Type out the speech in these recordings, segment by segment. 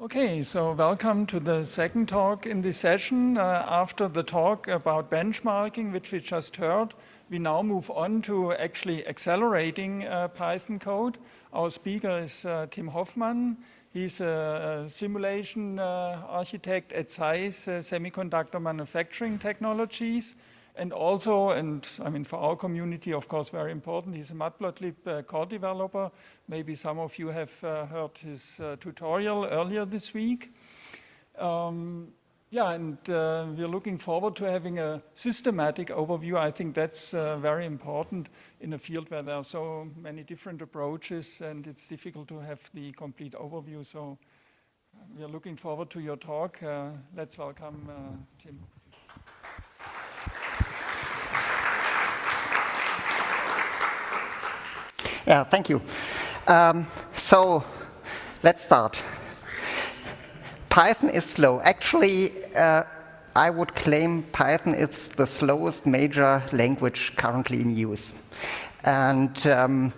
Okay, so welcome to the second talk in this session. After the talk about benchmarking, which we just heard, we now move on to actually accelerating Python code. Our speaker is Tim Hoffmann. He's a simulation architect at ZEISS Semiconductor Manufacturing Technologies. And also, for our community, of course, very important, he's a Matplotlib core developer. Maybe some of you have heard his tutorial earlier this week. We're looking forward to having a systematic overview. I think that's very important in a field where there are so many different approaches and it's difficult to have the complete overview. So we're looking forward to your talk. Let's welcome Tim. Yeah, thank you. So let's start. Python is slow. Actually, I would claim Python is the slowest major language currently in use. And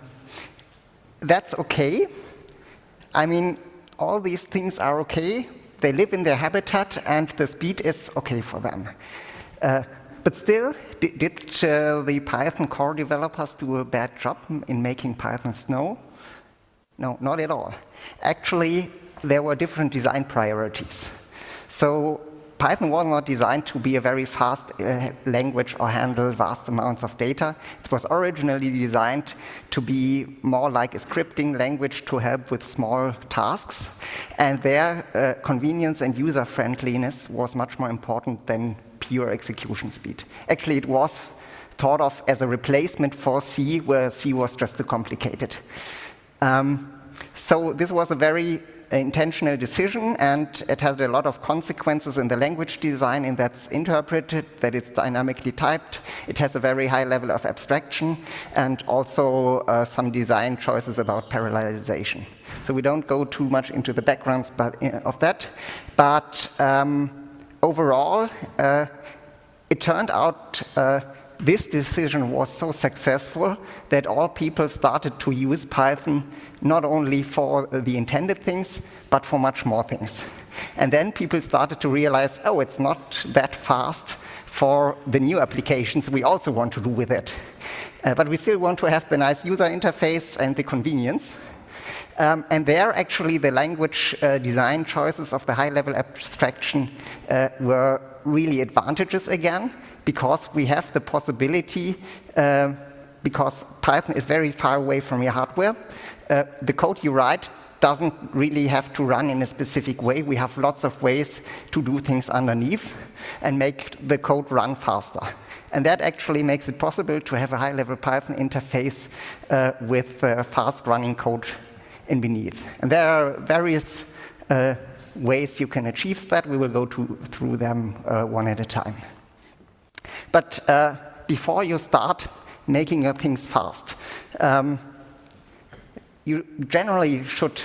that's okay. I mean, all these things are okay. They live in their habitat and the speed is okay for them. But still, did the Python core developers do a bad job in making Python slow? No, not at all. Actually, there were different design priorities. So Python was not designed to be a very fast language or handle vast amounts of data. It was originally designed to be more like a scripting language to help with small tasks. And their convenience and user-friendliness was much more important than pure execution speed. Actually, it was thought of as a replacement for C, where C was just too complicated. So this was a very intentional decision, and it had a lot of consequences in the language design, and that's interpreted, that it's dynamically typed. It has a very high level of abstraction, and also some design choices about parallelization. So we don't go too much into the backgrounds of that, but overall, it turned out this decision was so successful that all people started to use Python not only for the intended things, but for much more things. And then people started to realize, oh, it's not that fast for the new applications we also want to do with it. But we still want to have the nice user interface and the convenience. And there, actually, the language design choices of the high-level abstraction were really advantages again, because we have the possibility, because Python is very far away from your hardware. The code you write doesn't really have to run in a specific way. We have lots of ways to do things underneath and make the code run faster. And that actually makes it possible to have a high-level Python interface with fast-running code in beneath. And there are various ways you can achieve that. We will go through them one at a time. But before you start making your things fast, you generally should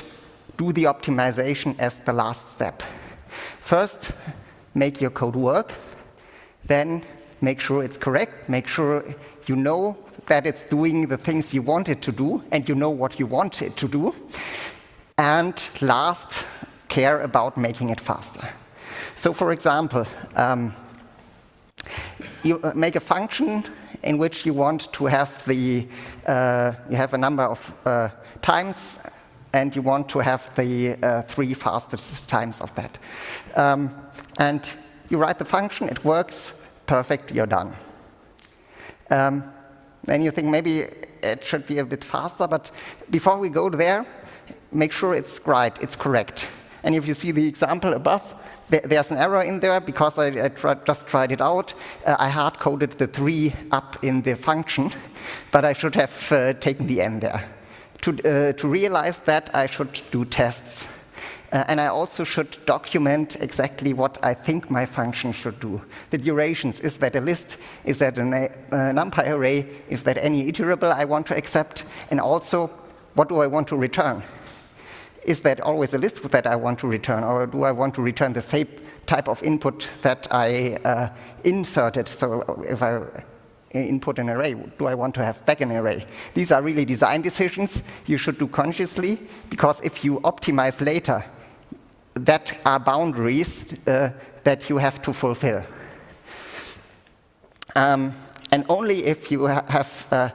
do the optimization as the last step. First, make your code work. Then make sure it's correct. Make sure you know that it's doing the things you want it to do, and you know what you want it to do. And last, care about making it faster. So for example, you make a function in which you want to have you have a number of times, and you want to have the 3 fastest times of that. And you write the function, it works, perfect, you're done. Then you think maybe it should be a bit faster, but before we go there, make sure it's right, it's correct. And if you see the example above, there's an error in there because I just tried it out. I hard-coded the 3 up in the function, but I should have taken the n there. To realize that, I should do tests. And I also should document exactly what I think my function should do. The durations, is that a list? Is that a NumPy array? Is that any iterable I want to accept? And also, what do I want to return? Is that always a list that I want to return, or do I want to return the same type of input that I inserted? So if I input an array, do I want to have back an array? These are really design decisions you should do consciously, because if you optimize later, that are boundaries that you have to fulfill. And only if you have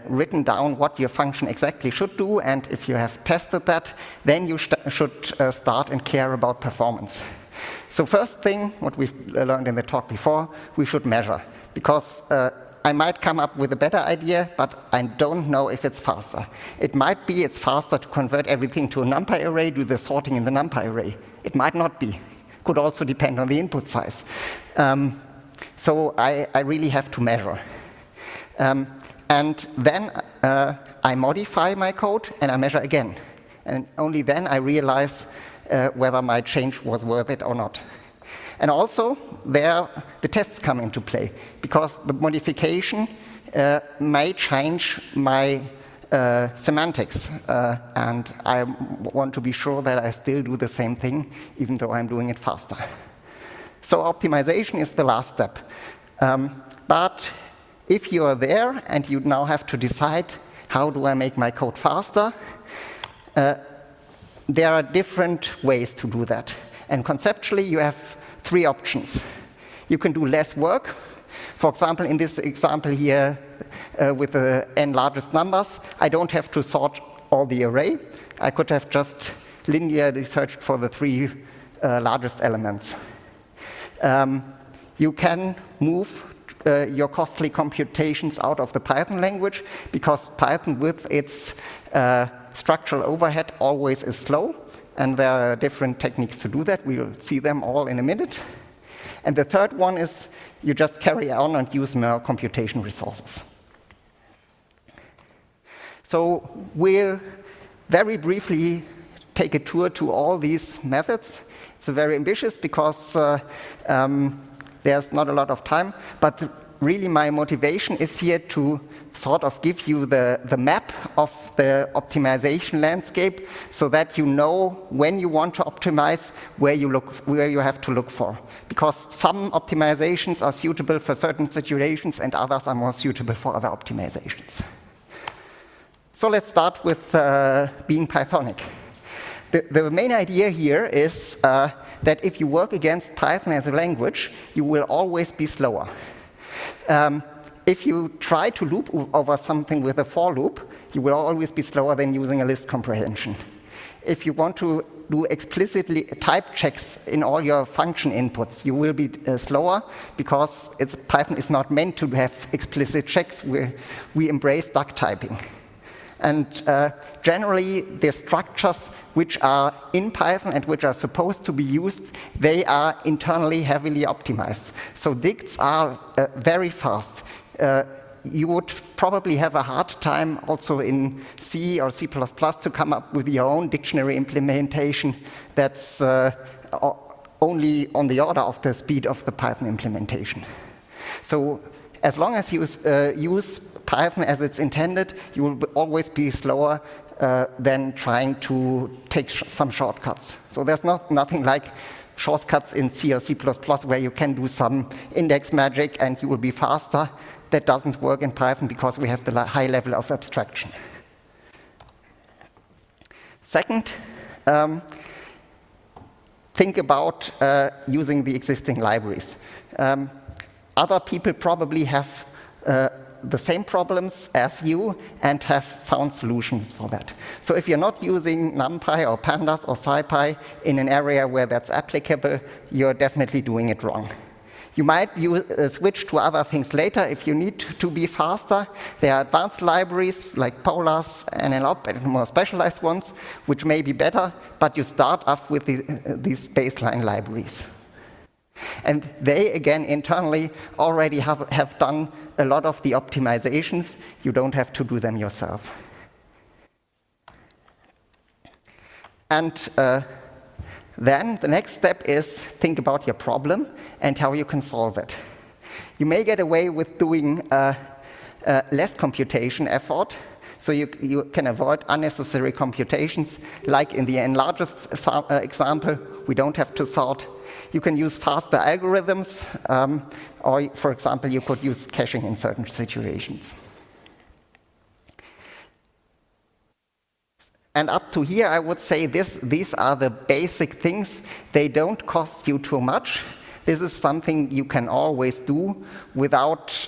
written down what your function exactly should do, and if you have tested that, then you should start and care about performance. So first thing, what we've learned in the talk before, we should measure. Because I might come up with a better idea, but I don't know if it's faster. It might be it's faster to convert everything to a NumPy array, do the sorting in the NumPy array. It might not be. Could also depend on the input size. So I really have to measure. And then I modify my code and I measure again. And only then I realize whether my change was worth it or not. And also, there the tests come into play, because the modification may change my semantics, and I want to be sure that I still do the same thing, even though I'm doing it faster. So optimization is the last step. But if you are there and you now have to decide, how do I make my code faster? There are different ways to do that. And conceptually, you have three options. You can do less work. For example, in this example here, with the n largest numbers, I don't have to sort all the array. I could have just linearly searched for the three largest elements. You can move your costly computations out of the Python language, because Python, with its structural overhead, always is slow. And there are different techniques to do that. We'll see them all in a minute. And the third one is you just carry on and use more computation resources. So we'll very briefly take a tour to all these methods. It's very ambitious because there's not a lot of time, but really my motivation is here to sort of give you the map of the optimization landscape, so that you know when you want to optimize, where you have to look for. Because some optimizations are suitable for certain situations and others are more suitable for other optimizations. So let's start with being Pythonic. The main idea here is that if you work against Python as a language, you will always be slower. If you try to loop over something with a for loop, you will always be slower than using a list comprehension. If you want to do explicitly type checks in all your function inputs, you will be slower, because Python is not meant to have explicit checks. We embrace duck typing. And generally, the structures which are in Python and which are supposed to be used, they are internally heavily optimized. So dicts are very fast. You would probably have a hard time also in C or C++ to come up with your own dictionary implementation that's only on the order of the speed of the Python implementation. So as long as you use Python as it's intended, you will always be slower than trying to take some shortcuts. So there's nothing like shortcuts in C or C++ where you can do some index magic and you will be faster. That doesn't work in Python because we have the high level of abstraction. Second, think about using the existing libraries. Other people probably have the same problems as you and have found solutions for that. So if you're not using NumPy or Pandas or SciPy in an area where that's applicable, you're definitely doing it wrong. You might switch to other things later if you need to be faster. There are advanced libraries like Polars, NLOP, and more specialized ones, which may be better, but you start off with these baseline libraries. And they, again, internally already have done a lot of the optimizations. You don't have to do them yourself. And then the next step is think about your problem and how you can solve it. You may get away with doing less computation effort, so you can avoid unnecessary computations, like in the n-largest example, we don't have to sort. You can use faster algorithms, or, for example, you could use caching in certain situations. And up to here, I would say these are the basic things. They don't cost you too much. This is something you can always do without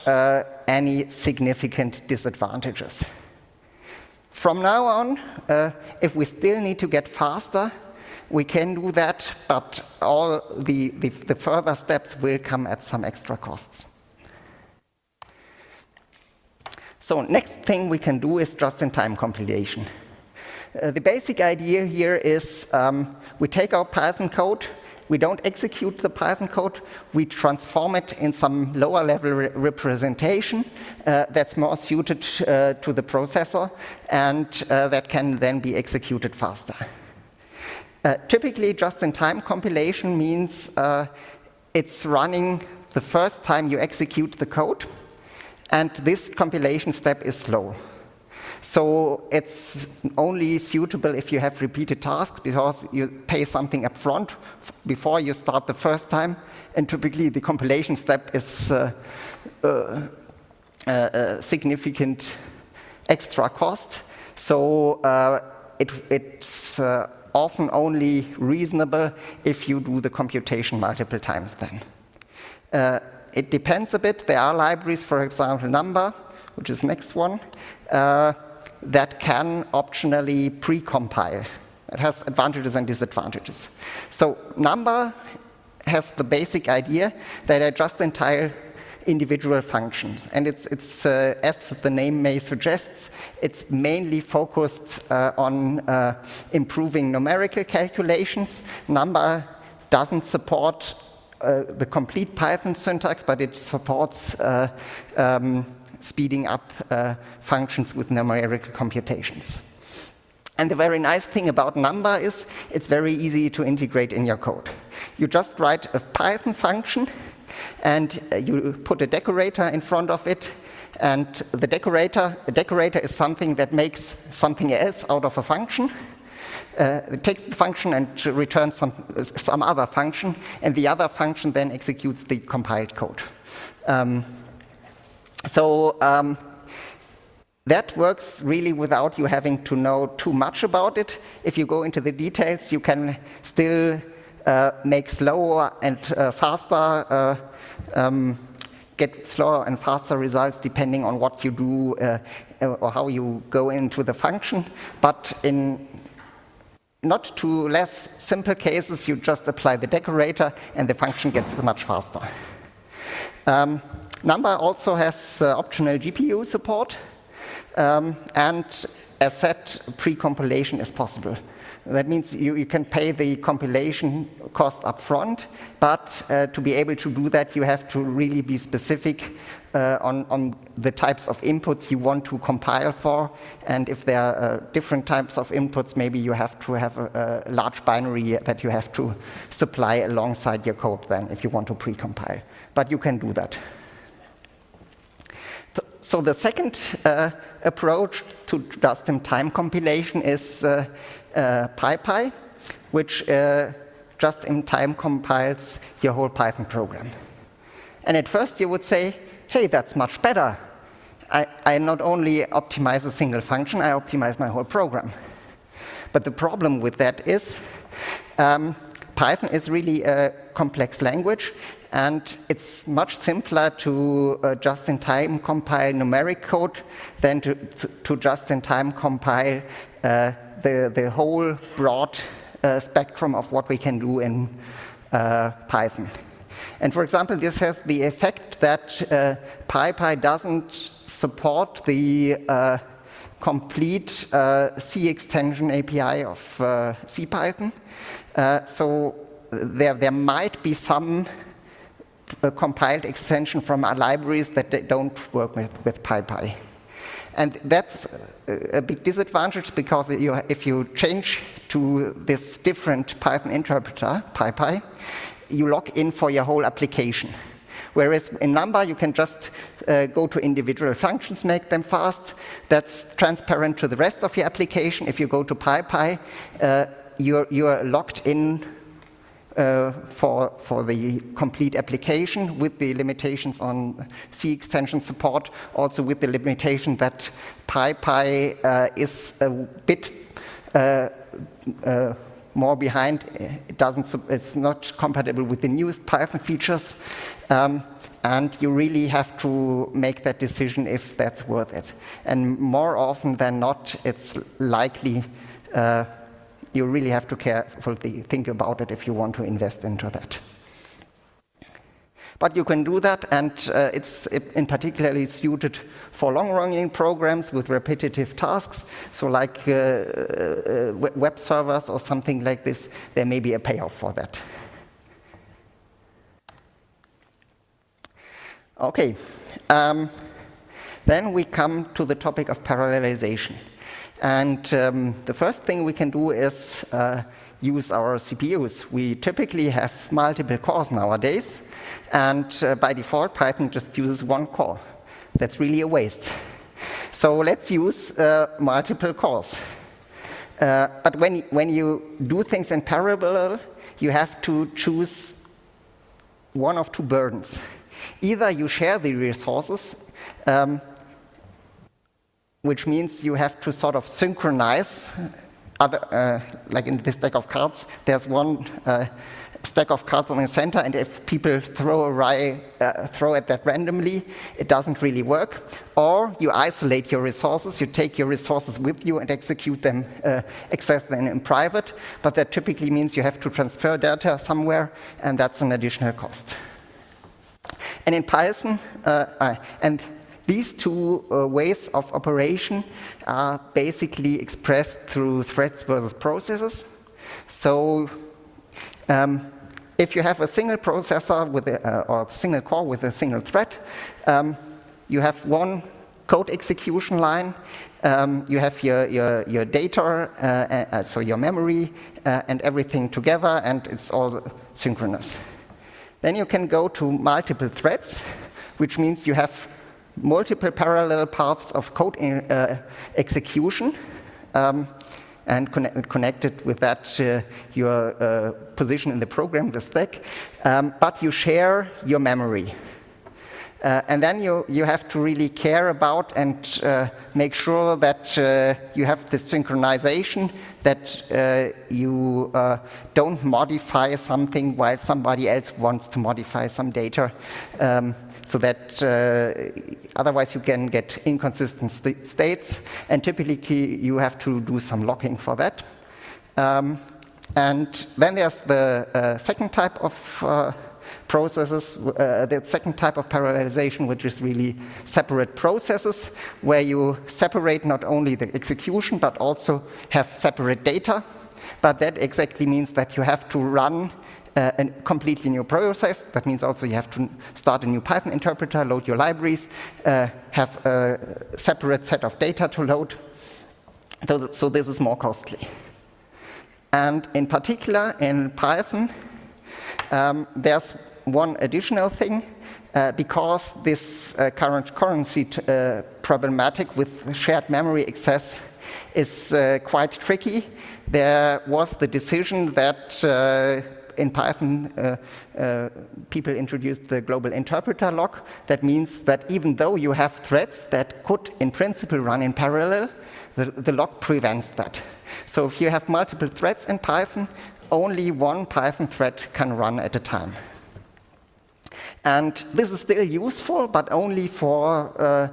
any significant disadvantages. From now on, if we still need to get faster, we can do that, but all the further steps will come at some extra costs. So next thing we can do is just-in-time compilation. The basic idea here is we take our Python code, we don't execute the Python code, we transform it in some lower level representation that's more suited to the processor, and that can then be executed faster. Typically, just-in-time compilation means it's running the first time you execute the code, and this compilation step is slow. So it's only suitable if you have repeated tasks, because you pay something up front before you start the first time, and typically the compilation step is a significant extra cost. So it's often only reasonable if you do the computation multiple times then. It depends a bit. There are libraries, for example, Number, which is the next one, that can optionally pre-compile. It has advantages and disadvantages. So Number has the basic idea that they're just-in-time individual functions. And it's as the name may suggest, it's mainly focused on improving numerical calculations. Number doesn't support the complete Python syntax, but it supports speeding up functions with numerical computations. And the very nice thing about Number is it's very easy to integrate in your code. You just write a Python function, and you put a decorator in front of it, and a decorator is something that makes something else out of a function. It takes the function and returns some other function, and the other function then executes the compiled code. That works really without you having to know too much about it. If you go into the details, you can still make slower and faster, get slower and faster results depending on what you do or how you go into the function. But in not too less simple cases, you just apply the decorator and the function gets much faster. Number also has optional GPU support, and as said, pre-compilation is possible. That means you can pay the compilation cost up front, but to be able to do that, you have to really be specific on the types of inputs you want to compile for. And if there are different types of inputs, maybe you have to have a large binary that you have to supply alongside your code then if you want to pre-compile. But you can do that. So the second approach to just-in-time compilation is PiPi, which just-in-time compiles your whole Python program. And at first you would say, hey, that's much better. I not only optimize a single function, I optimize my whole program. But the problem with that is Python is really a complex language, and it's much simpler to just-in-time compile numeric code than to just-in-time compile the whole broad spectrum of what we can do in Python. And for example, this has the effect that PiPi doesn't support the complete C extension API of CPython. So there might be some compiled extension from our libraries that don't work with PiPi. And that's a big disadvantage, because if you change to this different Python interpreter, PiPi, you log in for your whole application. Whereas in Number, you can just go to individual functions, make them fast. That's transparent to the rest of your application. If you go to PiPi, you're locked in for the complete application, with the limitations on C extension support, also with the limitation that PiPi is a bit more behind, it's not compatible with the newest Python features, and you really have to make that decision if that's worth it. And more often than not, it's likely you really have to carefully think about it if you want to invest into that. But you can do that, and it's in particularly suited for long-running programs with repetitive tasks. So like web servers or something like this, there may be a payoff for that. Okay, then we come to the topic of parallelization. And the first thing we can do is use our CPUs. We typically have multiple cores nowadays, and by default, Python just uses one core. That's really a waste. So let's use multiple cores. But when you do things in parallel, you have to choose one of two burdens. Either you share the resources, which means you have to sort of synchronize like in this stack of cards, there's one stack of cards on the center, and if people throw at that randomly, it doesn't really work. Or you isolate your resources, you take your resources with you and execute them, access them in private, but that typically means you have to transfer data somewhere, and that's an additional cost. And in Python, and these two ways of operation are basically expressed through threads versus processes. So if you have a single processor with or a single core with a single thread, you have one code execution line, you have your data, so your memory, and everything together, and it's all synchronous. Then you can go to multiple threads, which means you have multiple parallel paths of code execution, and connected with that your position in the program, the stack, but you share your memory. And then you have to really care about and make sure that you have this synchronization, that you don't modify something while somebody else wants to modify some data, so that otherwise you can get inconsistent states, and typically you have to do some locking for that. And then there's the second type of processes, the second type of parallelization, which is really separate processes, where you separate not only the execution, but also have separate data. But that exactly means that you have to run a completely new process. That means also you have to start a new Python interpreter, load your libraries, have a separate set of data to load. So this is more costly. And in particular, in Python, there's one additional thing, because this current currency problematic with shared memory access is quite tricky. There was the decision that in Python people introduced the global interpreter lock. That means that even though you have threads that could in principle run in parallel, the lock prevents that. So if you have multiple threads in Python, only one Python thread can run at a time. And this is still useful, but only for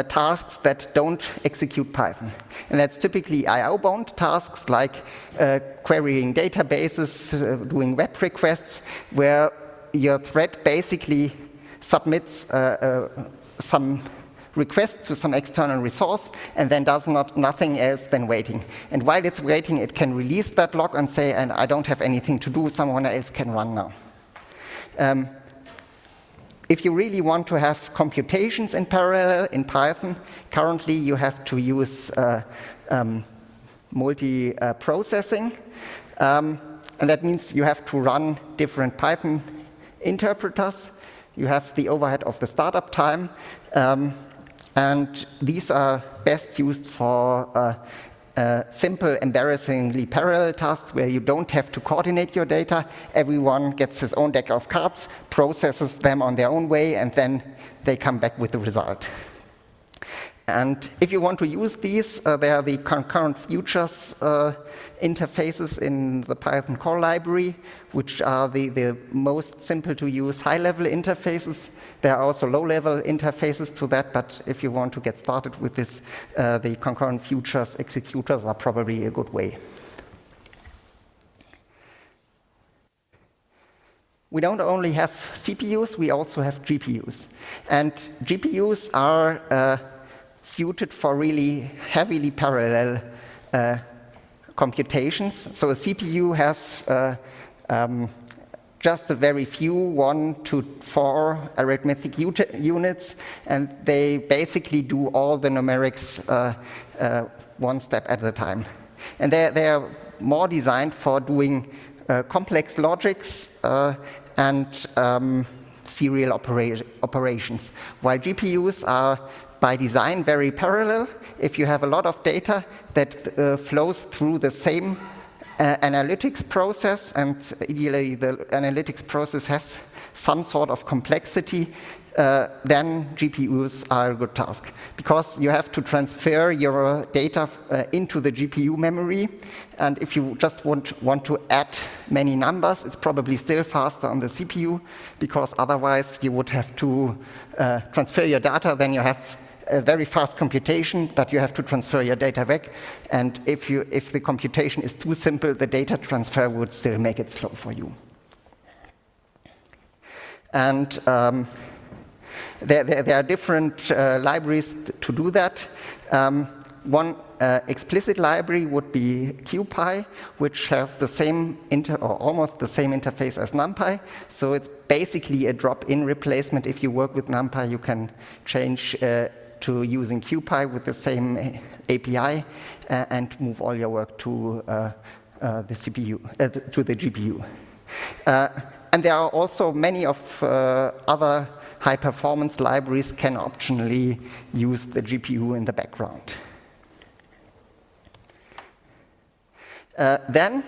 tasks that don't execute Python. And that's typically IO-bound tasks like querying databases, doing web requests, where your thread basically submits some request to some external resource and then does nothing else than waiting. And while it's waiting, it can release that lock and say, and I don't have anything to do, someone else can run now. If you really want to have computations in parallel in Python, currently you have to use multi-processing. And that means you have to run different Python interpreters. You have the overhead of the startup time. And these are best used for simple, embarrassingly parallel tasks where you don't have to coordinate your data. Everyone gets his own deck of cards, processes them on their own way, and then they come back with the result. And if you want to use these, there are the concurrent futures interfaces in the Python core library, which are the most simple to use high-level interfaces. There are also low-level interfaces to that, but if you want to get started with this, the concurrent futures executors are probably a good way. We don't only have CPUs, we also have GPUs. And GPUs are suited for really heavily parallel computations. So a CPU has just a very few 1 to 4 arithmetic units, and they basically do all the numerics one step at a time. And they are more designed for doing complex logics and serial operations, while GPUs are by design very parallel. If you have a lot of data that flows through the same analytics process, and ideally the analytics process has some sort of complexity, then GPUs are a good task, because you have to transfer your data into the GPU memory, and if you just want to add many numbers, it's probably still faster on the CPU, because otherwise you would have to transfer your data, then you have a very fast computation, but you have to transfer your data back, and if the computation is too simple, the data transfer would still make it slow for you. And there are different libraries to do that. One explicit library would be PiPi, which has the same or almost the same interface as NumPy. So it's basically a drop-in replacement. If you work with NumPy, you can change to using PiPi with the same API and move all your work to the CPU, to the GPU. And there are also many of other high-performance libraries can optionally use the GPU in the background. Then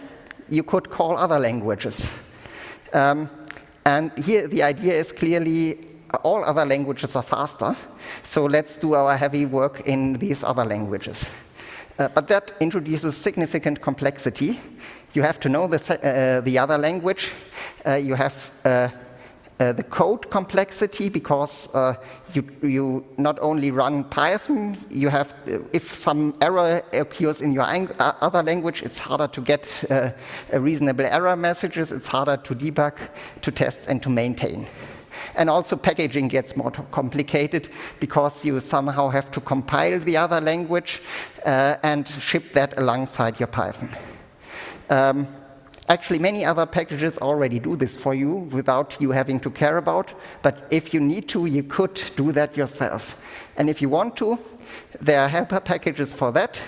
you could call other languages. And here the idea is clearly all other languages are faster, so let's do our heavy work in these other languages. But that introduces significant complexity. You have to know the other language. You have the code complexity, because you not only run Python, you have, if some error occurs in your other language, it's harder to get reasonable error messages, it's harder to debug, to test, and to maintain. And also packaging gets more complicated, because you somehow have to compile the other language and ship that alongside your Python. Actually, many other packages already do this for you without you having to care about, but if you need to, you could do that yourself. And if you want to, there are helper packages for that,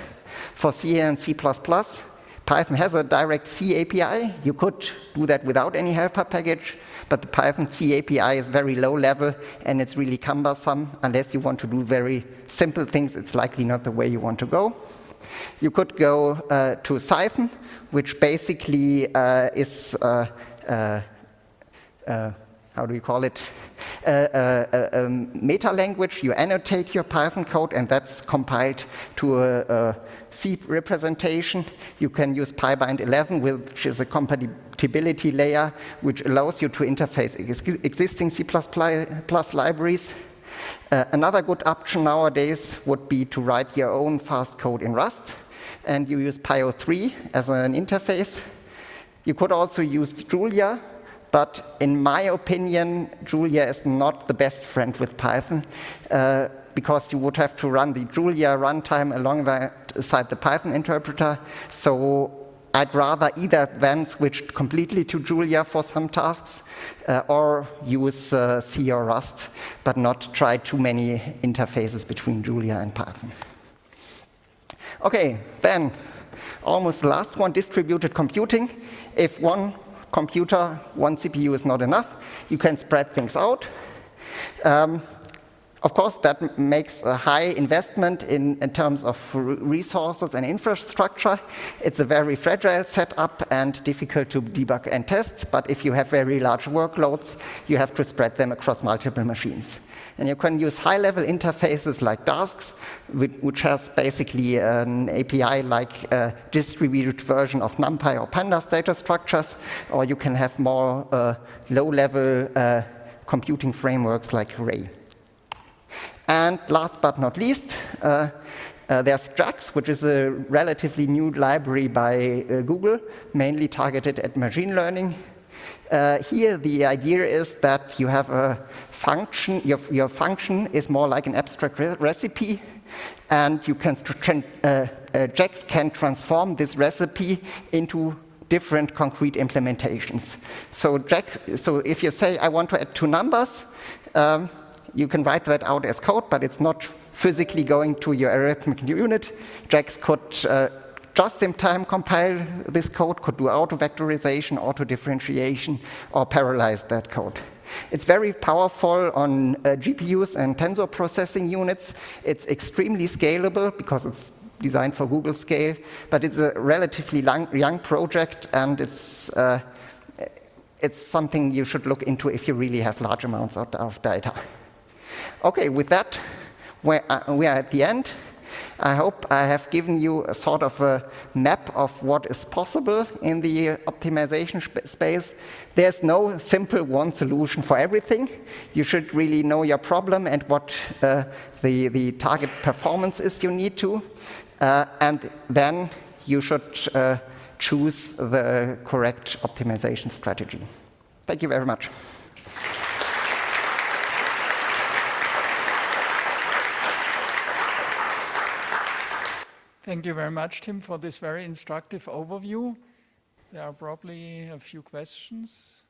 for C and C++. Python has a direct C API. You could do that without any helper package, but the Python C API is very low level, and it's really cumbersome. Unless you want to do very simple things, it's likely not the way you want to go. You could go to Cython, which basically is, how do you call it, a meta language. You annotate your Python code, and that's compiled to a C representation. You can use PyBind 11, which is a compatibility layer, which allows you to interface existing C++ libraries. Another good option nowadays would be to write your own fast code in Rust, and you use Pyo3 as an interface. You could also use Julia, but in my opinion, Julia is not the best friend with Python, because you would have to run the Julia runtime alongside the Python interpreter. So I'd rather either then switch completely to Julia for some tasks, or use C or Rust, but not try too many interfaces between Julia and Python. Okay, then almost the last one, distributed computing. If one computer, one CPU is not enough, you can spread things out. Of course, that makes a high investment in terms of resources and infrastructure. It's a very fragile setup and difficult to debug and test, but if you have very large workloads, you have to spread them across multiple machines. And you can use high-level interfaces like Dasks, which has basically an API like a distributed version of NumPy or Pandas data structures, or you can have more low-level computing frameworks like Ray. And last but not least, there's Jax, which is a relatively new library by Google, mainly targeted at machine learning. Here, the idea is that you have a function, your function is more like an abstract recipe, and you can Jax can transform this recipe into different concrete implementations. So if you say, I want to add 2 numbers, you can write that out as code, but it's not physically going to your arithmetic unit. Jax could just in time compile this code, could do auto-vectorization, auto-differentiation, or parallelize that code. It's very powerful on GPUs and tensor processing units. It's extremely scalable because it's designed for Google scale, but it's a relatively young project, and it's something you should look into if you really have large amounts of data. Okay, with that, we are at the end. I hope I have given you a sort of a map of what is possible in the optimization space. There's no simple one solution for everything. You should really know your problem and what the target performance is you need to. And then you should choose the correct optimization strategy. Thank you very much. Thank you very much, Tim, for this very instructive overview. There are probably a few questions.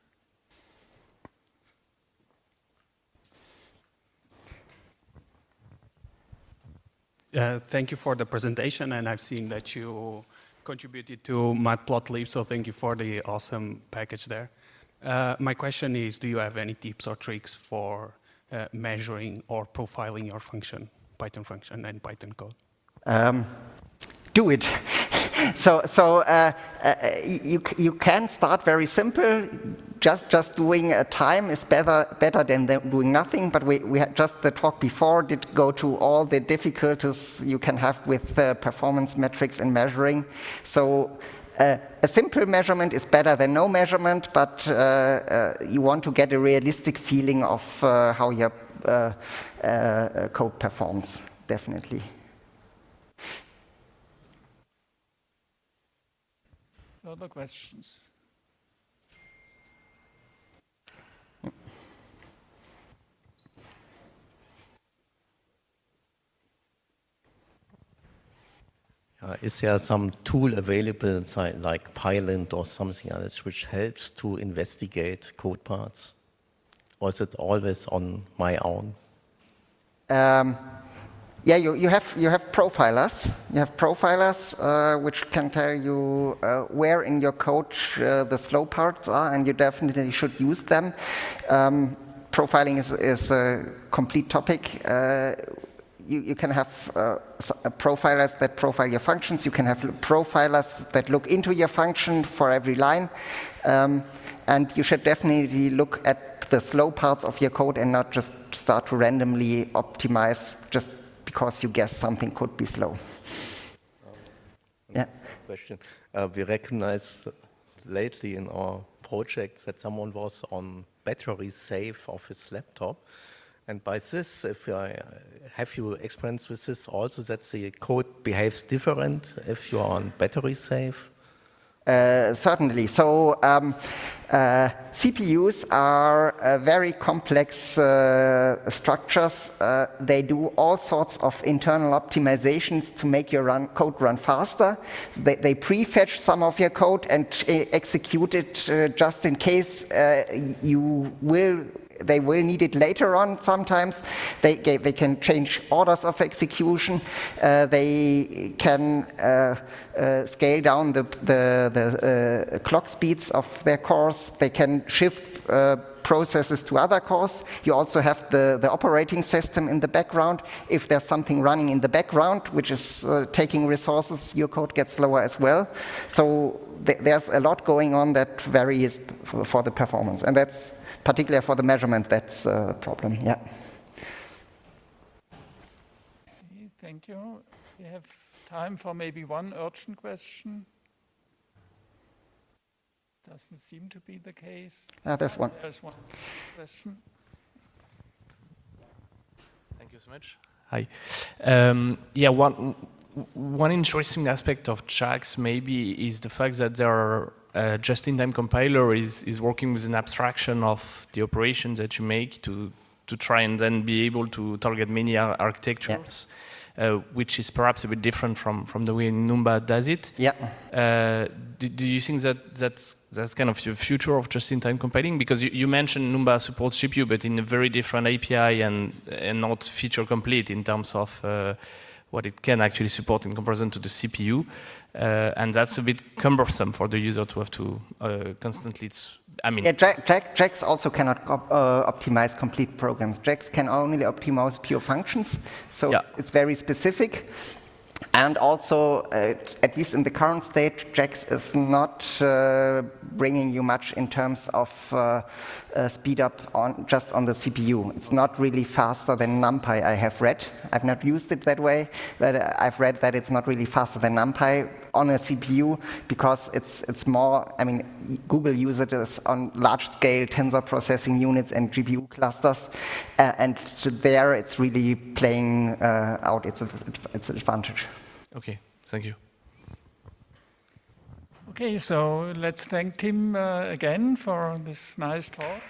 Thank you for the presentation, and I've seen that you contributed to Matplotlib, so thank you for the awesome package there. My question is, do you have any tips or tricks for measuring or profiling your function, Python function and Python code? Do it. You can start very simple. Just doing a time is better than doing nothing. But we had just the talk before did go to all the difficulties you can have with performance metrics and measuring. So a simple measurement is better than no measurement. But you want to get a realistic feeling of how your code performs, definitely. Further questions? Is there some tool available like Pylint or something else which helps to investigate code parts? Or is it always on my own? Yeah, you have profilers. You have profilers which can tell you where in your code the slow parts are, and you definitely should use them. Profiling is a complete topic. You can have profilers that profile your functions. You can have profilers that look into your function for every line. And you should definitely look at the slow parts of your code and not just start to randomly optimize just because you guess something could be slow. Yeah. Question. We recognize lately in our projects that someone was on battery safe of his laptop. And by this, have you experience with this also, that the code behaves different if you are on battery safe? Certainly. So CPUs are very complex structures. They do all sorts of internal optimizations to make your code run faster. They prefetch some of your code and execute it just in case they will need it later on sometimes. They can change orders of execution. They can scale down the clock speeds of their cores. They can shift processes to other cores. You also have the operating system in the background. If there's something running in the background which is taking resources, your code gets slower as well. So there's a lot going on that varies for the performance. And that's particularly for the measurement, that's a problem, yeah. Thank you. We have time for maybe one urgent question. Doesn't seem to be the case. There's one. There's one question. Thank you so much. Hi. Yeah, one interesting aspect of JAX maybe is the fact that their just-in-time compiler is working with an abstraction of the operation that you make to try and then be able to target many architectures, which is perhaps a bit different from the way Numba does it. Yeah. Do you think that that's kind of the future of just-in-time compiling? Because you mentioned Numba supports GPU, but in a very different API and not feature complete in terms of what it can actually support in comparison to the CPU. And that's a bit cumbersome for the user to have to constantly, Yeah, JAX also cannot optimize complete programs. JAX can only optimize pure functions, so it's very specific. And also, at least in the current state, JAX is not bringing you much in terms of speed up just on the CPU. It's not really faster than NumPy, I have read. I've not used it that way, but I've read that it's not really faster than NumPy on a CPU because it's more, I mean, Google uses it on large-scale tensor processing units and GPU clusters, and there it's really playing out its advantage. Okay, thank you. Okay, so let's thank Tim again for this nice talk.